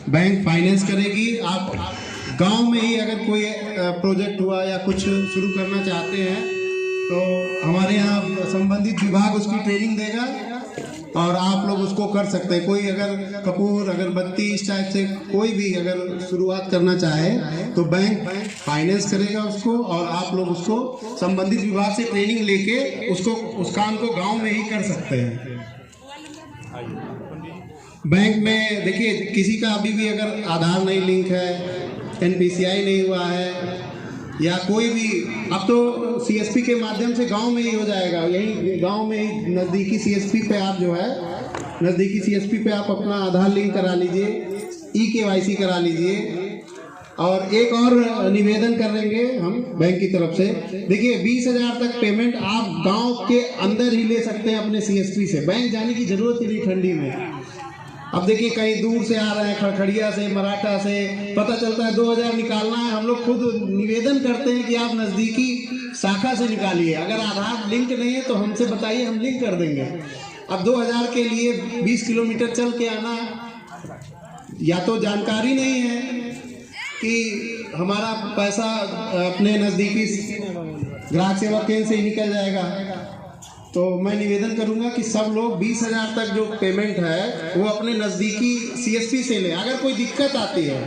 Bank finance करेगी। आप गांव में ही अगर कोई प्रोजेक्ट हुआ या कुछ शुरू करना चाहते हैं तो हमारे यहाँ संबंधित विभाग उसकी ट्रेनिंग देगा और आप लोग उसको कर सकते हैं। कोई अगर कपूर अगरबत्ती इस टाइप से कोई भी अगर शुरुआत करना चाहे तो बैंक फाइनेंस करेगा उसको, और आप लोग उसको संबंधित विभाग से ट्रेनिंग लेके उसको उस काम को गांव में ही कर सकते हैं। बैंक में देखिए, किसी का अभी भी अगर आधार नहीं लिंक है, NPCI नहीं हुआ है, या कोई भी, अब तो CSP के माध्यम से गांव में ही हो जाएगा। यही गांव में ही नज़दीकी CSP पे आप जो है नज़दीकी CSP पे आप अपना आधार लिंक करा लीजिए, eKYC करा लीजिए। और एक और निवेदन करेंगे हम बैंक की तरफ से, देखिए 20,000 तक पेमेंट आप गांव के अंदर ही ले सकते हैं अपने CSP से, बैंक जाने की जरूरत ही नहीं ठंडी में। अब देखिए कहीं दूर से आ रहे हैं, खड़खड़िया से, मराठा से, पता चलता है 2,000 निकालना है, हम लोग खुद निवेदन करते हैं कि आप नज़दीकी शाखा से निकालिए। अगर आधार लिंक नहीं है तो हमसे बताइए, हम लिंक कर देंगे। अब 2,000 के लिए 20 किलोमीटर चल के आना, या तो जानकारी नहीं है कि हमारा पैसा अपने नज़दीकी ग्राहक सेवा केंद्र से ही निकल जाएगा। तो मैं निवेदन करूंगा कि सब लोग 20,000 तक जो पेमेंट है वो अपने नज़दीकी CSP से लें। अगर कोई दिक्कत आती है,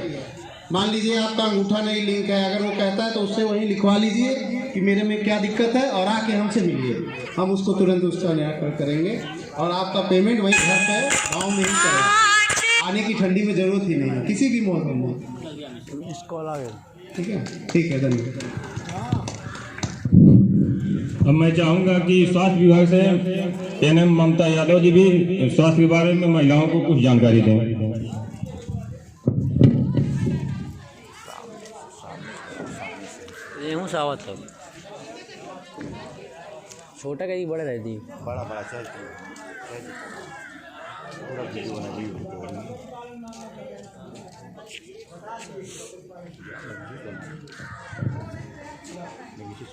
मान लीजिए आपका अंगूठा नहीं लिंक है, अगर वो कहता है तो उससे वहीं लिखवा लीजिए कि मेरे में क्या दिक्कत है, और आके हमसे मिलिए, हम उसको तुरंत उसका निराकरण करेंगे और आपका पेमेंट वहीं घर पर गाँव में ही करेंगे। आने की ठंडी में ज़रूरत ही नहीं है किसी भी मौसम में। ठीक है, धन्यवाद। अब मैं चाहूँगा कि स्वास्थ्य विभाग से NM ममता यादव जी भी स्वास्थ्य के बारे में महिलाओं को कुछ जानकारी दें। रेहू सावत है, छोटा कहीं बड़ा रहती बड़ा बड़ा चल पूरा वीडियो बना दी।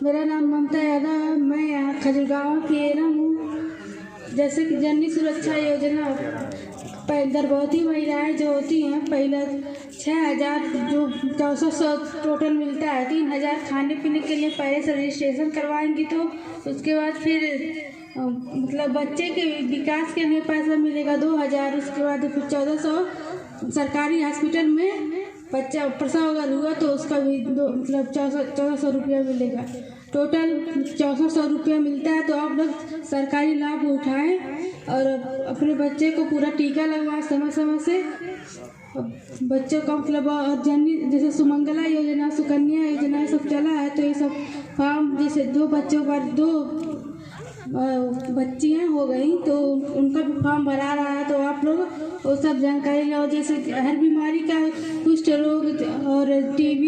मेरा नाम ममता यादव है, मैं यहाँ खजुगांव की एनम हूँ। जैसे कि जननी सुरक्षा योजना, गर्भवती महिलाएं जो होती हैं, पहले 6,000 जो 1400 टोटल मिलता है, 3,000 खाने पीने के लिए पहले से रजिस्ट्रेशन करवाएंगी, तो उसके बाद फिर मतलब बच्चे के विकास के लिए पैसा मिलेगा 2,000। उसके बाद फिर 1,400 सरकारी हॉस्पिटल में बच्चा प्रसव अगर हुआ तो उसका भी मतलब 1,400 रुपया मिलेगा। टोटल 1,400 रुपया मिलता है। तो आप लोग सरकारी लाभ उठाएं और अपने बच्चे को पूरा टीका लगवाएं समय समय से। बच्चों का मतलब, और जननी जैसे सुमंगला योजना, सुकन्या योजना सब चला है, तो ये सब फॉर्म, जैसे 2 बच्चों का 2 बच्चियाँ हो गई तो उनका भी फॉर्म भरा रहा है। तो आप लोग वो सब जानकारी लो, जैसे हर बीमारी का, कुष्ठ रोग और TB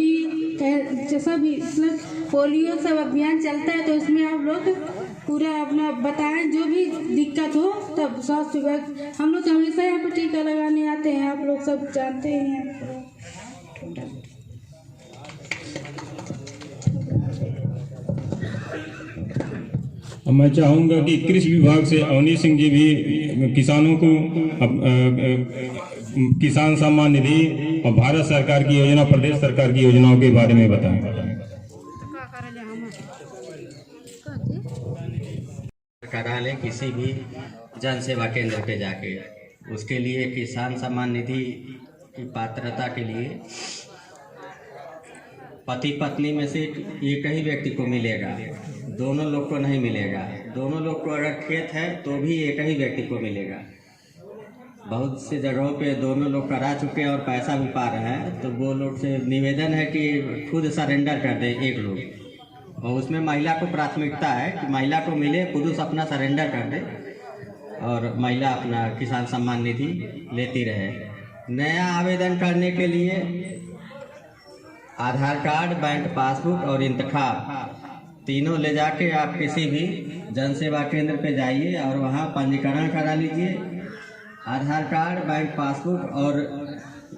जैसा भी, मतलब पोलियो सब अभियान चलता है, तो इसमें आप लोग पूरा अपना बताएं जो भी दिक्कत हो। तब स्वास्थ्य विभाग, हम लोग हमेशा यहाँ पर टीका लगाने आते हैं, आप लोग सब जानते हैं। मैं चाहूँगा कि कृषि विभाग से अवनी सिंह जी भी किसानों को किसान सम्मान निधि और भारत सरकार की योजना, प्रदेश सरकार की योजनाओं के बारे में बताएं। करा लें किसी भी जन सेवा केंद्र पे जाके, उसके लिए किसान सम्मान निधि की पात्रता के लिए पति पत्नी में से एक ही व्यक्ति को मिलेगा, दोनों लोग को नहीं मिलेगा। दोनों लोग को अगर खेत है तो भी एक ही व्यक्ति को मिलेगा। बहुत से जगहों पे दोनों लोग करा चुके हैं और पैसा भी पा रहे हैं, तो वो लोग से निवेदन है कि खुद सरेंडर कर दें एक लोग, और उसमें महिला को प्राथमिकता है कि महिला को मिले, पुरुष अपना सरेंडर कर दे और महिला अपना किसान सम्मान निधि लेती रहे। नया आवेदन करने के लिए आधार कार्ड, बैंक पासबुक और इंतखाब तीनों ले जाके आप किसी भी जन सेवा केंद्र पे जाइए और वहाँ पंजीकरण करा लीजिए। आधार कार्ड, बैंक पासबुक और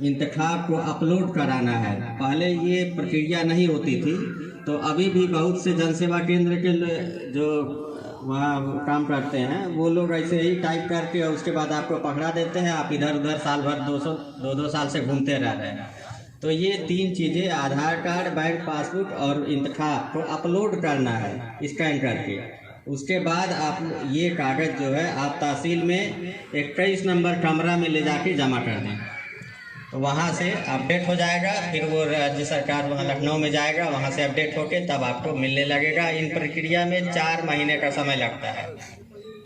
इंतखाब को अपलोड कराना है। पहले ये प्रक्रिया नहीं होती थी, तो अभी भी बहुत से जन सेवा केंद्र के जो वहाँ काम करते हैं, वो लोग ऐसे ही टाइप करके और उसके बाद आपको पकड़ा देते हैं। आप इधर उधर साल भर 2 साल से घूमते रह रहे हैं। तो ये 3 चीज़ें आधार कार्ड, बैंक पासबुक और इंतखाब को अपलोड करना है स्कैन करके। उसके बाद आप ये कागज़ जो है आप तहसील में 21 नंबर कमरा में ले जाके जमा कर दें, तो वहाँ से अपडेट हो जाएगा। फिर वो राज्य सरकार वहाँ लखनऊ में जाएगा, वहाँ से अपडेट होके तब आपको मिलने लगेगा। इन प्रक्रिया में 4 महीने का समय लगता है।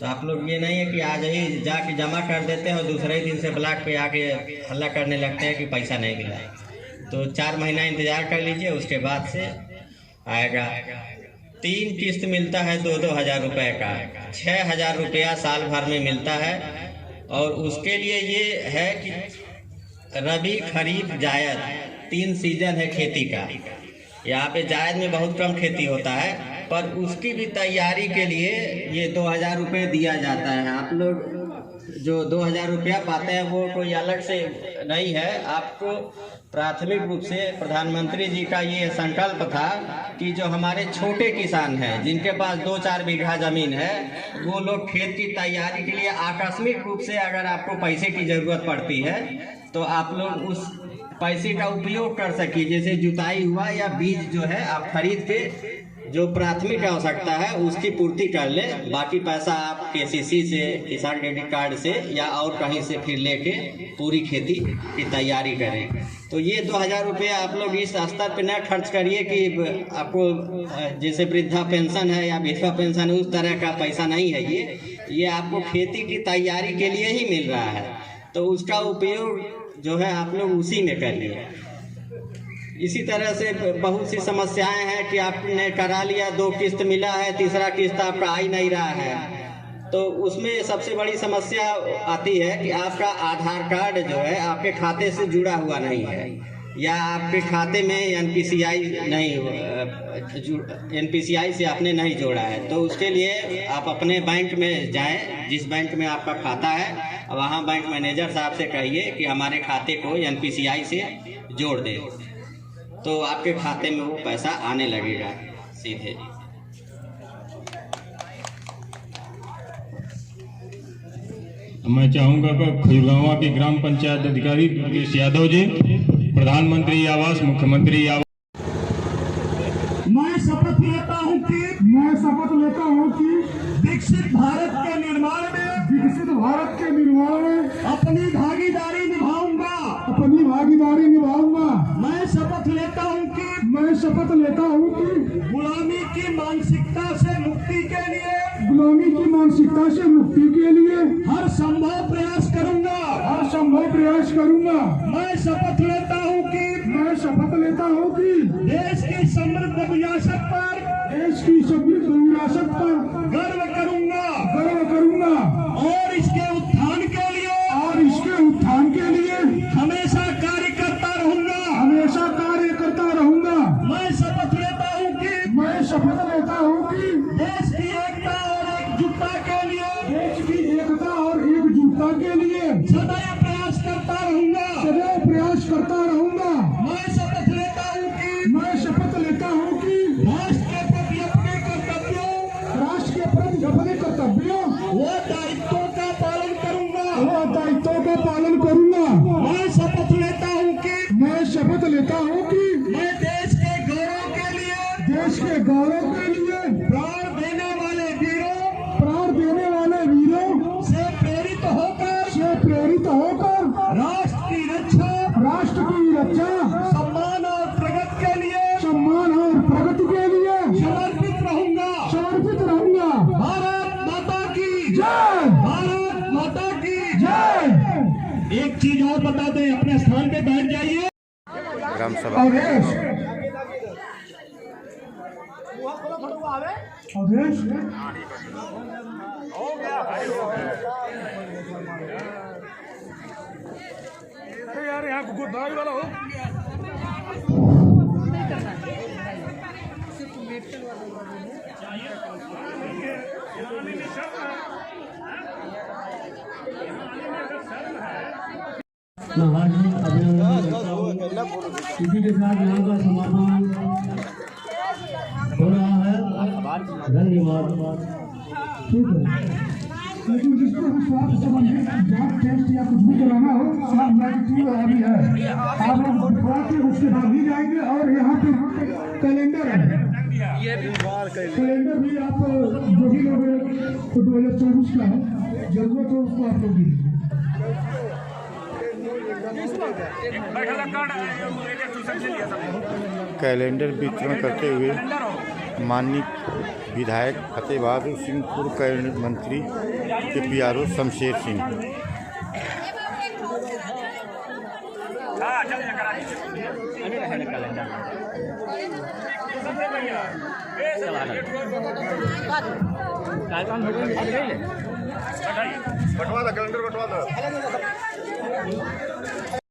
तो आप लोग ये नहीं है कि आज ही जाके जमा कर देते हैं और दूसरे ही दिन से ब्लॉक पे आके हल्ला करने लगते हैं कि पैसा नहीं मिला। तो 4 महीना इंतज़ार कर लीजिए, उसके बाद से आएगा। 3 किस्त मिलता है 2-2 हज़ार रुपये का, 6,000 रुपया साल भर में मिलता है। और उसके लिए ये है कि रबी, खरीफ, जायद 3 सीजन है खेती का। यहाँ पे जायद में बहुत कम खेती होता है, पर उसकी भी तैयारी के लिए ये 2,000 रुपये दिया जाता है। आप लोग जो 2,000 रुपया पाते हैं वो कोई अलग से नहीं है। आपको प्राथमिक रूप से प्रधानमंत्री जी का ये संकल्प था कि जो हमारे छोटे किसान हैं, जिनके पास 2-4 बीघा ज़मीन है, वो लोग खेत की तैयारी के लिए आकस्मिक रूप से अगर आपको पैसे की ज़रूरत पड़ती है तो आप लोग उस पैसे का उपयोग कर सकिए। जैसे जुताई हुआ या बीज जो है आप खरीद के जो प्राथमिक आवश्यकता है उसकी पूर्ति कर ले। बाकी पैसा आप KCC से, किसान क्रेडिट कार्ड से या और कहीं से फिर लेके पूरी खेती की तैयारी करें। तो ये 2,000 रुपये आप लोग इस स्तर पे न खर्च करिए कि आपको जैसे वृद्धा पेंशन है या विधवा पेंशन है उस तरह का पैसा नहीं है। ये आपको खेती की तैयारी के लिए ही मिल रहा है, तो उसका उपयोग जो है आप लोग उसी में करिए। इसी तरह से बहुत सी समस्याएं हैं कि आपने करा लिया, 2 किस्त मिला है, तीसरा किस्त आपका आ ही नहीं रहा है। तो उसमें सबसे बड़ी समस्या आती है कि आपका आधार कार्ड जो है आपके खाते से जुड़ा हुआ नहीं है, या आपके खाते में NPCI से आपने नहीं जोड़ा है। तो उसके लिए आप अपने बैंक में जाएं, जिस बैंक में आपका खाता है, वहाँ बैंक मैनेजर साहब से कहिए कि हमारे खाते को NPCI से जोड़ दे, तो आपके खाते में वो पैसा आने लगेगा सीधे। मैं चाहूँगा कि खजुगावा के ग्राम पंचायत अधिकारी योगेश यादव जी, प्रधानमंत्री आवास, मुख्यमंत्री आवास। मैं शपथ लेता हूँ कि विकसित भारत के निर्माण में अपनी भागीदारी निभाऊंगा। मैं शपथ लेता हूँ कि गुलामी की मानसिकता से मुक्ति के लिए हर संभव प्रयास करूंगा। मैं शपथ लेता हूँ कि देश की समृद्ध विरासत पर गर्व करूंगा और इसके उत्थान के लिए हमेशा कार्य करता रहूंगा। मैं शपथ लेता हूँ कि देश की एकता और एकजुटता के लिए सदैव प्रयास करता रहूंगा। मैं शपथ लेता हूँ कि राष्ट्र के प्रति अपने कर्तव्यों वो दायित्वों का पालन करूंगा। मैं शपथ लेता हूँ कि मैं देश के गौरव के लिए प्राण देने वाले वीरों से प्रेरित होकर राष्ट्र की रक्षा सम्मान और प्रगति के लिए समर्पित रहूंगा। भारत माता की जय। एक चीज और बता दें, अपने स्थान पे बैठ जाइए। ग्राम सभा यार यहाँ गुब्बारे वाला हो। इसी के साथ यहाँ का समापन हो रहा है। धन्यवाद। ठीक है, लेकिन जिसको भी स्वास्थ्य संबंधी जांच टेस्ट या कुछ भी कराना हो, यहाँ हमारी टीम अभी है, आप लोग दिखवा के उसके बाद ही जाएंगे। और यहाँ पे कैलेंडर है, कैलेंडर भी आप जो भी लोग 2024 का है, जरूरत हो उसको आप लोग दीजिए। कैलेंडर वितरण करते हुए माननीय विधायक फतेह बहादुर सिंह, पूर्व कैबिनेट मंत्री के PRO शमशेर सिंह। बटवा कैलेंडर बटवा दो।